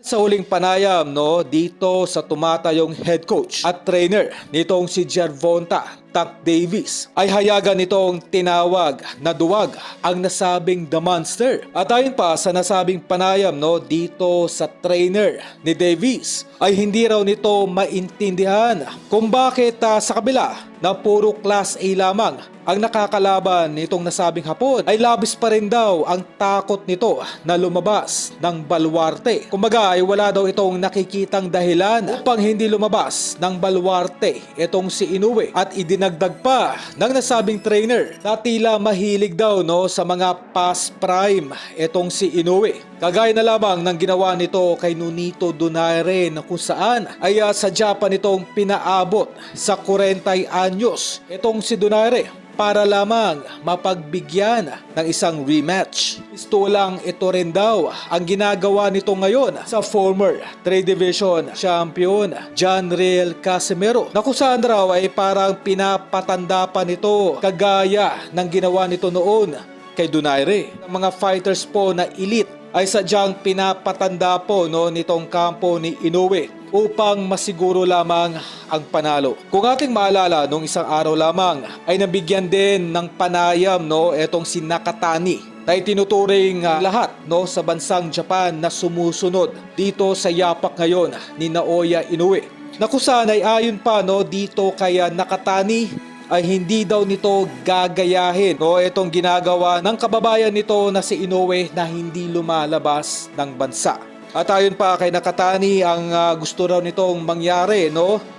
Sa huling panayam dito sa tumatayong head coach at trainer nitong si Gervonta Tank Davis ay hayagan nitong tinawag na duwag ang nasabing The Monster. At ayon pa sa nasabing panayam dito sa trainer ni Davis ay hindi raw nito maintindihan kung bakit sa kabila na puro Class A lamang ang nakakalaban nitong nasabing hapon ay labis pa rin daw ang takot nito na lumabas ng baluarte. Kumbaga ay wala daw itong nakikitang dahilan upang hindi lumabas ng baluarte itong si Inoue. At idinagdag pa ng nasabing trainer na tila mahilig daw sa mga past prime itong si Inoue. Kagaya na lamang ng ginawa nito kay Nonito Donaire na kung saan ay sadya pa nitong pinaabot sa 40 anyos itong si Donaire para lamang mapagbigyan ng isang rematch. Gusto lang ito rin daw ang ginagawa nito ngayon sa former 3 Division champion John Riel Casimero na kung saan raw ay parang pinapatanda pa nito kagaya ng ginawa nito noon kay Donaire. Ang mga fighters po na elite ay sadyang pinapatanda po nitong kampo ni Inoue upang masiguro lamang ang panalo. Kung ating maalala, nung isang araw lamang ay nabigyan din ng panayam etong si Nakatani na itinuturing lahat sa bansang Japan na sumusunod dito sa yapak ngayon ni Naoya Inoue. Na kung saan ay ayon pa dito kay Nakatani ay hindi daw nito gagayahin itong ginagawa ng kababayan nito na si Inoue na hindi lumalabas ng bansa. At ayon pa kay Nakatani, ang gusto raw nitong mangyari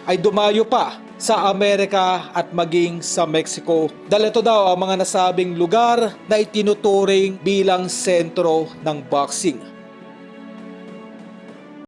ay dumayo pa sa Amerika at maging sa Mexico. Dahil ito daw ang mga nasabing lugar na itinuturing bilang sentro ng boxing.